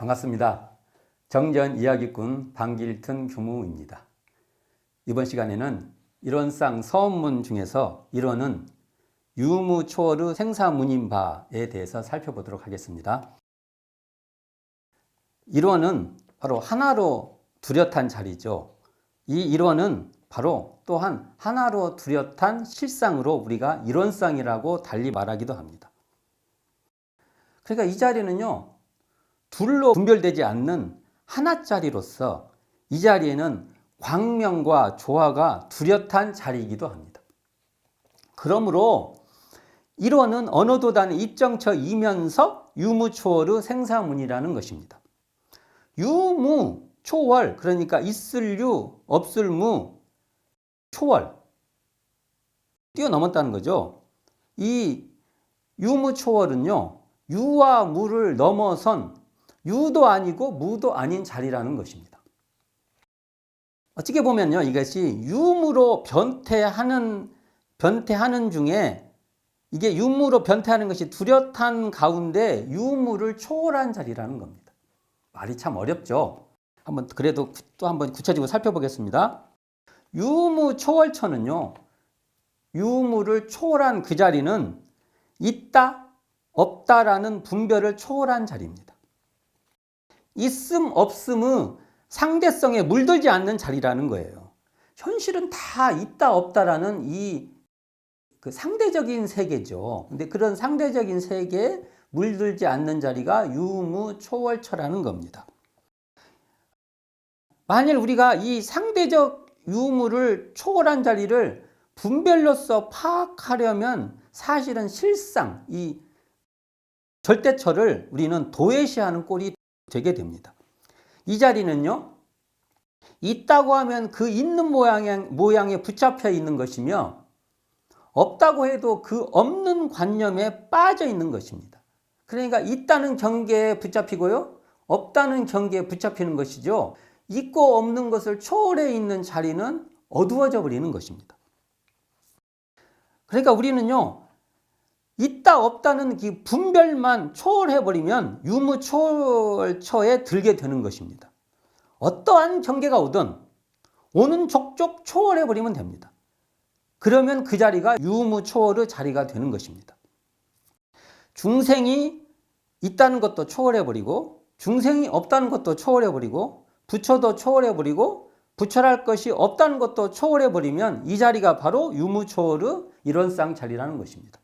반갑습니다. 정전 이야기꾼 방길튼 교무입니다. 이번 시간에는 일원상 서원문 중에서 일원은 유무초월의 생사문인바에 대해서 살펴보도록 하겠습니다. 일원은 바로 하나로 뚜렷한 자리죠. 이 일원은 바로 또한 하나로 뚜렷한 실상으로 우리가 일원상이라고 달리 말하기도 합니다. 그러니까 이 자리는요, 둘로 분별되지 않는 하나짜리로서 이 자리에는 광명과 조화가 뚜렷한 자리이기도 합니다. 그러므로 일원은 언어도단의 입정처이면서 유무초월의 생사문이라는 것입니다. 유무, 초월, 그러니까 있을 유, 없을 무, 초월, 뛰어넘었다는 거죠. 이 유무초월은요, 유와 무를 넘어선 유도 아니고 무도 아닌 자리라는 것입니다. 어떻게 보면요, 이것이 유무로 변태하는 중에 이게 유무로 변태하는 것이 뚜렷한 가운데 유무를 초월한 자리라는 겁니다. 말이 참 어렵죠. 그래도 또 한번 구체적으로 살펴보겠습니다. 유무 초월처는요, 유무를 초월한 그 자리는 있다, 없다라는 분별을 초월한 자리입니다. 있음, 없음의 상대성에 물들지 않는 자리라는 거예요. 현실은 다 있다, 없다라는 그 상대적인 세계죠. 근데 그런 상대적인 세계에 물들지 않는 자리가 유무초월처라는 겁니다. 만일 우리가 이 상대적 유무를 초월한 자리를 분별로서 파악하려면 사실은 실상, 이 절대처를 우리는 도외시하는 꼴이 되게 됩니다. 이 자리는요, 있다고 하면 그 있는 모양에 붙잡혀 있는 것이며, 없다고 해도 그 없는 관념에 빠져 있는 것입니다. 그러니까 있다는 경계에 붙잡히고요, 없다는 경계에 붙잡히는 것이죠. 있고 없는 것을 초월해 있는 자리는 어두워져 버리는 것입니다. 그러니까 우리는요, 있다 없다는 그 분별만 초월해버리면 유무초월처에 들게 되는 것입니다. 어떠한 경계가 오든 오는 족족 초월해버리면 됩니다. 그러면 그 자리가 유무초월의 자리가 되는 것입니다. 중생이 있다는 것도 초월해버리고 중생이 없다는 것도 초월해버리고 부처도 초월해버리고 부처랄 것이 없다는 것도 초월해버리면 이 자리가 바로 유무초월의 일원상 자리라는 것입니다.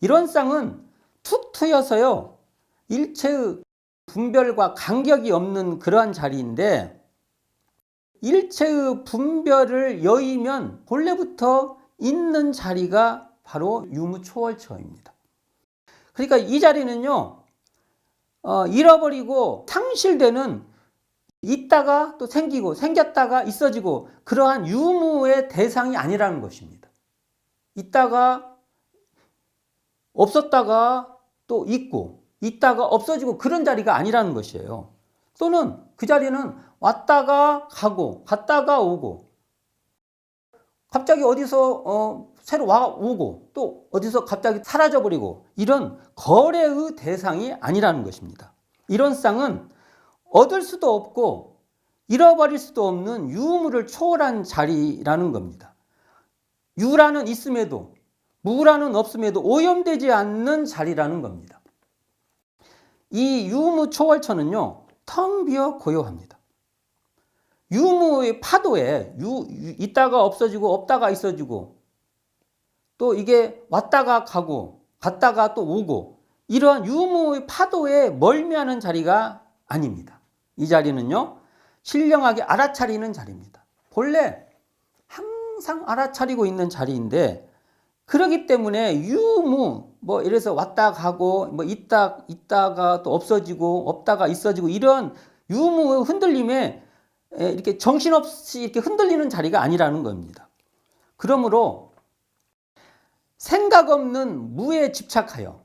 일원상은 툭 트여서요, 일체의 분별과 간격이 없는 그러한 자리인데, 일체의 분별을 여의면 본래부터 있는 자리가 바로 유무초월처입니다. 그러니까 이 자리는요, 잃어버리고 상실되는, 있다가 또 생기고 생겼다가 있어지고 그러한 유무의 대상이 아니라는 것입니다. 있다가 없었다가 또 있고 있다가 없어지고 그런 자리가 아니라는 것이에요. 또는 그 자리는 왔다가 가고 갔다가 오고 갑자기 어디서 새로 오고 또 어디서 갑자기 사라져버리고 이런 거래의 대상이 아니라는 것입니다. 이런 쌍은 얻을 수도 없고 잃어버릴 수도 없는 유무를 초월한 자리라는 겁니다. 유라는 있음에도 무라는 없음에도 오염되지 않는 자리라는 겁니다. 이 유무초월처는요, 텅 비어 고요합니다. 유무의 파도에 있다가 없어지고 없다가 있어지고 또 이게 왔다가 가고 갔다가 또 오고 이러한 유무의 파도에 멀미하는 자리가 아닙니다. 이 자리는요, 신령하게 알아차리는 자리입니다. 본래 항상 알아차리고 있는 자리인데 그렇기 때문에 유무, 이래서 왔다 가고, 있다가 또 없어지고, 없다가 있어지고, 이런 유무의 흔들림에 이렇게 정신없이 이렇게 흔들리는 자리가 아니라는 겁니다. 그러므로 생각 없는 무에 집착하여,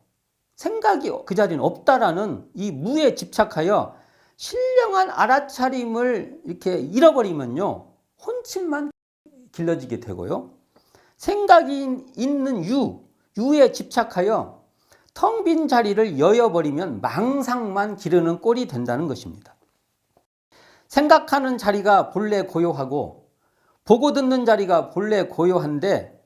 생각이 그 자리는 없다라는 이 무에 집착하여 신령한 알아차림을 이렇게 잃어버리면요, 혼침만 길러지게 되고요. 생각이 있는 유에 집착하여 텅 빈 자리를 여여버리면 망상만 기르는 꼴이 된다는 것입니다. 생각하는 자리가 본래 고요하고 보고 듣는 자리가 본래 고요한데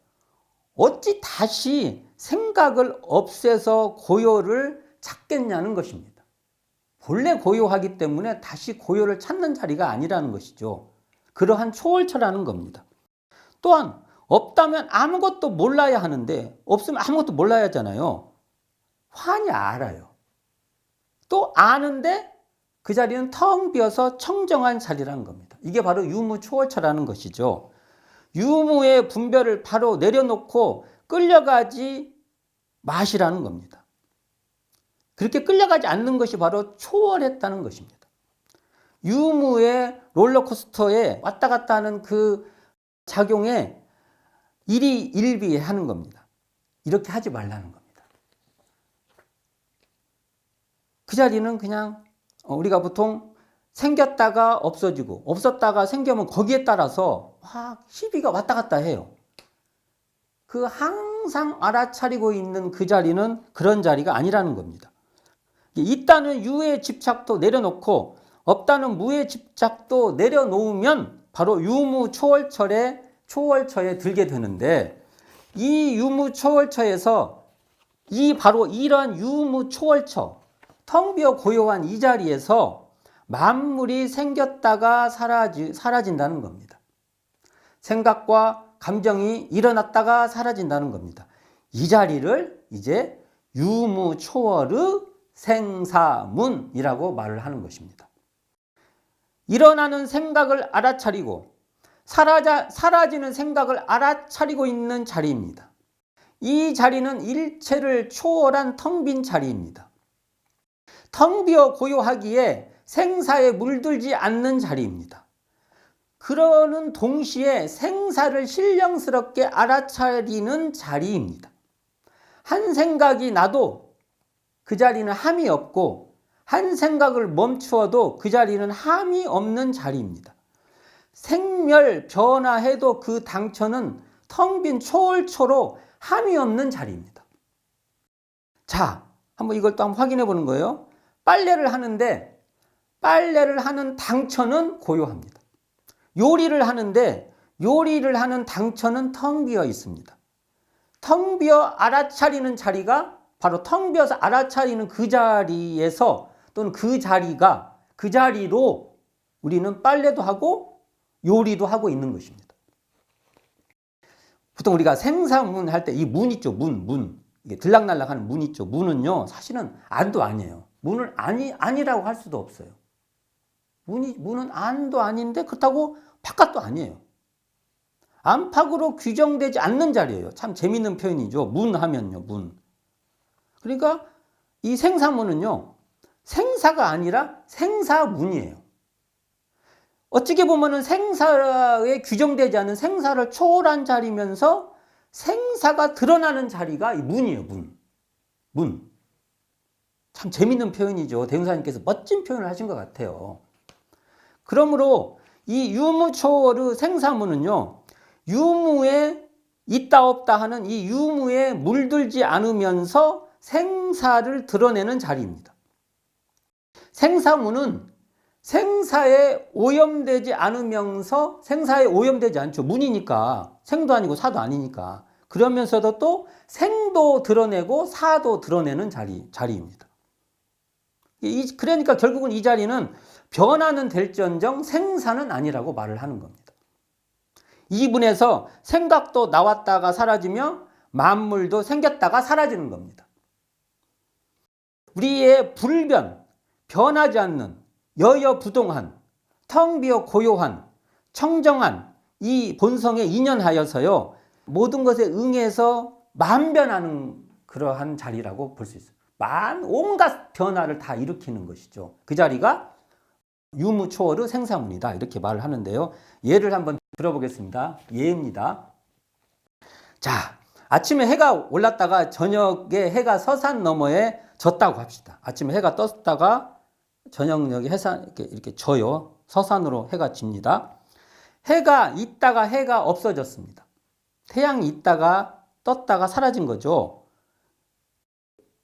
어찌 다시 생각을 없애서 고요를 찾겠냐는 것입니다. 본래 고요하기 때문에 다시 고요를 찾는 자리가 아니라는 것이죠. 그러한 초월처라는 겁니다. 또한 없다면 아무것도 몰라야 하는데 없으면 아무것도 몰라야 하잖아요. 환히 알아요. 또 아는데 그 자리는 텅 비어서 청정한 자리라는 겁니다. 이게 바로 유무초월처라는 것이죠. 유무의 분별을 바로 내려놓고 끌려가지 마시라는 겁니다. 그렇게 끌려가지 않는 것이 바로 초월했다는 것입니다. 유무의 롤러코스터에 왔다 갔다 하는 그 작용에 일희일비하는 겁니다. 이렇게 하지 말라는 겁니다. 그 자리는 그냥 우리가 보통 생겼다가 없어지고 없었다가 생기면 거기에 따라서 확 시비가 왔다 갔다 해요. 그 항상 알아차리고 있는 그 자리는 그런 자리가 아니라는 겁니다. 있다는 유의 집착도 내려놓고 없다는 무의 집착도 내려놓으면 바로 유무초월처에 들게 되는데 이 유무초월처에서 바로 이러한 유무초월처 텅 비어 고요한 이 자리에서 만물이 생겼다가 사라진다는 겁니다. 생각과 감정이 일어났다가 사라진다는 겁니다. 이 자리를 이제 유무초월의 생사문이라고 말을 하는 것입니다. 일어나는 생각을 알아차리고 사라지는 생각을 알아차리고 있는 자리입니다. 이 자리는 일체를 초월한 텅 빈 자리입니다. 텅 비어 고요하기에 생사에 물들지 않는 자리입니다. 그러는 동시에 생사를 신령스럽게 알아차리는 자리입니다. 한 생각이 나도 그 자리는 함이 없고 한 생각을 멈추어도 그 자리는 함이 없는 자리입니다. 생멸 변화해도 그 당처는 텅 빈 초월초로 함이 없는 자리입니다. 자, 한번 이걸 또 한번 확인해 보는 거예요. 빨래를 하는데 빨래를 하는 당처는 고요합니다. 요리를 하는데 요리를 하는 당처는 텅 비어 있습니다. 텅 비어 알아차리는 자리가 바로 텅 비어서 알아차리는 그 자리에서 또는 그 자리로 우리는 빨래도 하고 요리도 하고 있는 것입니다. 보통 우리가 생사문 할 때 이 문 있죠. 문. 이게 들락날락하는 문 있죠. 문은요, 사실은 안도 아니에요. 문을 아니라고 할 수도 없어요. 문은 안도 아닌데 그렇다고 바깥도 아니에요. 안팎으로 규정되지 않는 자리예요. 참 재밌는 표현이죠. 문 하면요, 문. 그러니까 이 생사문은요, 생사가 아니라 생사문이에요. 어찌게 보면은 생사에 규정되지 않은 생사를 초월한 자리면서 생사가 드러나는 자리가 이 문이에요, 문. 참 재밌는 표현이죠. 대흥사님께서 멋진 표현을 하신 것 같아요. 그러므로 이 유무초월의 생사문은요, 유무에 있다 없다 하는 이 유무에 물들지 않으면서 생사를 드러내는 자리입니다. 생사문은 생사에 오염되지 않으면서 생사에 오염되지 않죠. 문이니까 생도 아니고 사도 아니니까. 그러면서도 또 생도 드러내고 사도 드러내는 자리입니다. 그러니까 결국은 이 자리는 변화는 될지언정 생사는 아니라고 말을 하는 겁니다. 이분에서 생각도 나왔다가 사라지며 만물도 생겼다가 사라지는 겁니다. 우리의 불변, 변하지 않는 여여부동한, 텅 비어 고요한, 청정한 이 본성에 인연하여서요, 모든 것에 응해서 만변하는 그러한 자리라고 볼 수 있어요. 온갖 변화를 다 일으키는 것이죠. 그 자리가 유무초월의 생사문이다, 이렇게 말을 하는데요. 예를 한번 들어보겠습니다. 예입니다. 자, 아침에 해가 올랐다가 저녁에 해가 서산 너머에 졌다고 합시다. 아침에 해가 떴다가 저녁에 이렇게 져요. 서산으로 해가 집니다. 해가 있다가 해가 없어졌습니다. 태양이 있다가 떴다가 사라진 거죠.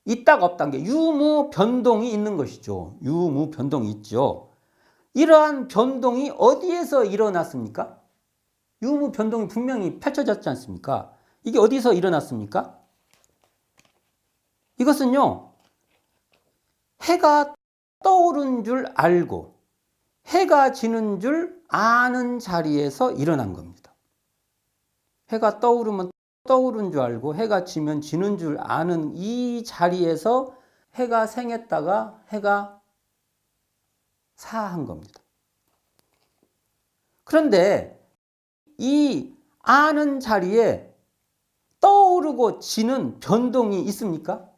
있다가 없다는 게 유무 변동이 있는 것이죠. 유무 변동이 있죠. 이러한 변동이 어디에서 일어났습니까? 유무 변동이 분명히 펼쳐졌지 않습니까? 이게 어디서 일어났습니까? 이것은요, 해가 떠오른 줄 알고 해가 지는 줄 아는 자리에서 일어난 겁니다. 해가 떠오르면 떠오른 줄 알고 해가 지면 지는 줄 아는 이 자리에서 해가 생했다가 해가 사한 겁니다. 그런데 이 아는 자리에 떠오르고 지는 변동이 있습니까?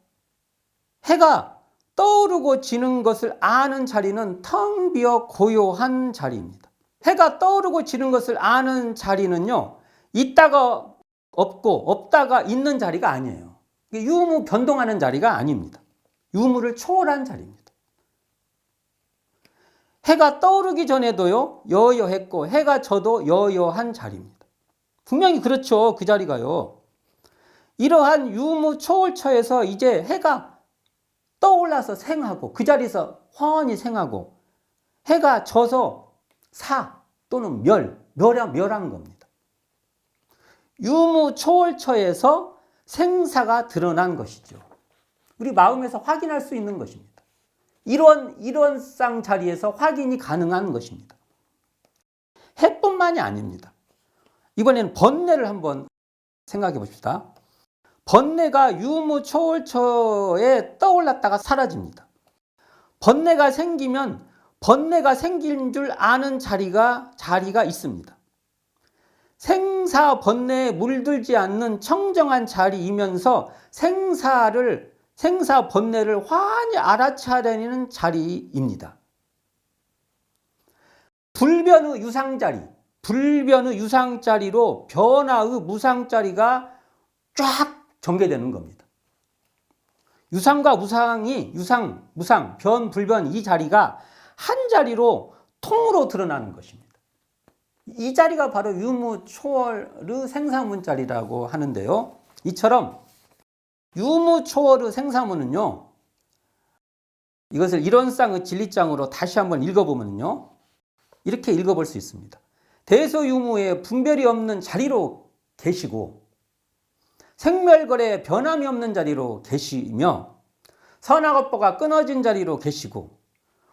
해가 떠오르고 지는 것을 아는 자리는 텅 비어 고요한 자리입니다. 해가 떠오르고 지는 것을 아는 자리는요, 있다가 없고 없다가 있는 자리가 아니에요. 유무 변동하는 자리가 아닙니다. 유무를 초월한 자리입니다. 해가 떠오르기 전에도요, 여여했고 해가 져도 여여한 자리입니다. 분명히 그렇죠. 그 자리가요. 이러한 유무 초월처에서 이제 해가 떠올라서 생하고 그 자리에서 훤히 생하고 해가 져서 사 또는 멸한 겁니다. 유무 초월처에서 생사가 드러난 것이죠. 우리 마음에서 확인할 수 있는 것입니다. 이런 쌍 자리에서 확인이 가능한 것입니다. 해뿐만이 아닙니다. 이번에는 번뇌를 한번 생각해 봅시다. 번뇌가 유무 초월처에 떠올랐다가 사라집니다. 번뇌가 생기면 번뇌가 생긴 줄 아는 자리가 있습니다. 생사 번뇌에 물들지 않는 청정한 자리이면서 생사 번뇌를 환히 알아차리는 자리입니다. 불변의 유상자리로 변화의 무상자리가 쫙 전개되는 겁니다. 유상과 무상이 무상, 변, 불변 이 자리가 한 자리로 통으로 드러나는 것입니다. 이 자리가 바로 유무 초월의 생사문 자리라고 하는데요. 이처럼 유무 초월의 생사문은요, 이것을 이론상의 진리장으로 다시 한번 읽어보면요, 이렇게 읽어볼 수 있습니다. 대소유무에 분별이 없는 자리로 계시고 생멸거래 변함이 없는 자리로 계시며 선악업보가 끊어진 자리로 계시고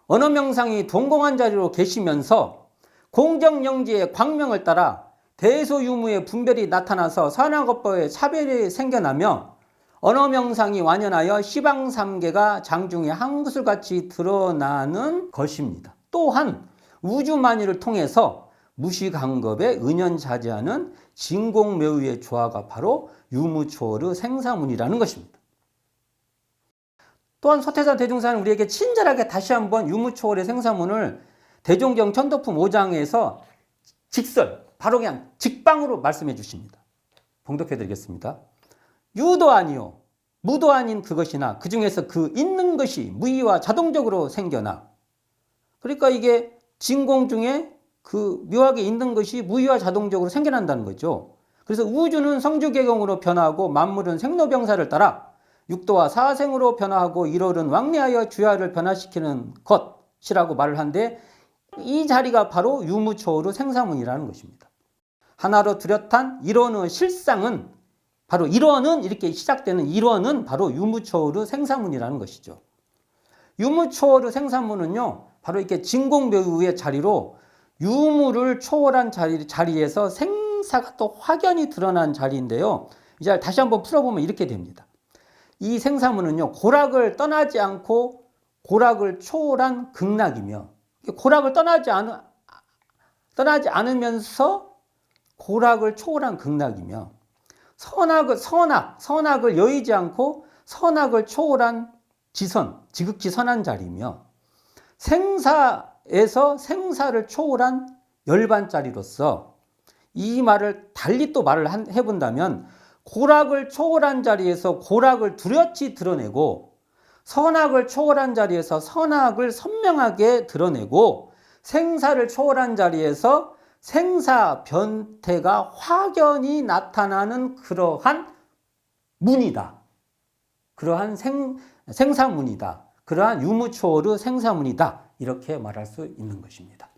언어명상이 동공한 자리로 계시면서 공정영지의 광명을 따라 대소유무의 분별이 나타나서 선악업보의 차별이 생겨나며 언어명상이 완연하여 시방삼계가 장중에 한구슬같이 드러나는 것입니다. 또한 우주만유를 통해서 무시강겁에 은연자제하는 진공묘유의 조화가 바로 유무초월의 생사문이라는 것입니다. 또한 서태산 대중사는 우리에게 친절하게 다시 한번 유무초월의 생사문을 대종경 천도품 5장에서 바로 그냥 직방으로 말씀해 주십니다. 봉독해 드리겠습니다. 유도 아니요 무도 아닌 그것이나 그 중에서 그 있는 것이 무의와 자동적으로 생겨나, 그러니까 이게 진공 중에 그 묘하게 있는 것이 무의와 자동적으로 생겨난다는 거죠. 그래서 우주는 성주개경으로 변화하고 만물은 생로병사를 따라 육도와 사생으로 변화하고 1월은 왕래하여 주야를 변화시키는 것이라고 말을 하는데, 이 자리가 바로 유무초월의 생사문이라는 것입니다. 하나로 뚜렷한 일원의 실상은 바로 이렇게 시작되는 일원은 바로 유무초월의 생사문이라는 것이죠. 유무초월의 생사문은요, 바로 이렇게 진공묘유의 자리로 유무를 초월한 자리에서 생사가 또 확연히 드러난 자리인데요. 이제 다시 한번 풀어보면 이렇게 됩니다. 이 생사문은요, 고락을 떠나지 않고 고락을 초월한 극락이며, 고락을 떠나지 않으면서 고락을 초월한 극락이며, 선악을 여의지 않고 선악을 초월한 지극히 선한 자리이며, 생사에서 생사를 초월한 열반자리로서, 이 말을 달리 또 말을 해본다면 고락을 초월한 자리에서 고락을 뚜렷이 드러내고 선악을 초월한 자리에서 선악을 선명하게 드러내고 생사를 초월한 자리에서 생사 변태가 확연히 나타나는 그러한 문이다. 그러한 생사문이다. 그러한 유무초어의 생사문이다. 이렇게 말할 수 있는 것입니다.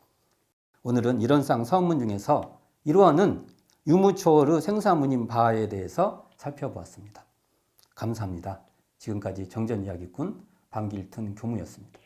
오늘은 이론상 서문 중에서 이루어는 유무초어의 생사문인 바에 대해서 살펴보았습니다. 감사합니다. 지금까지 정전이야기꾼 방길튼 교무였습니다.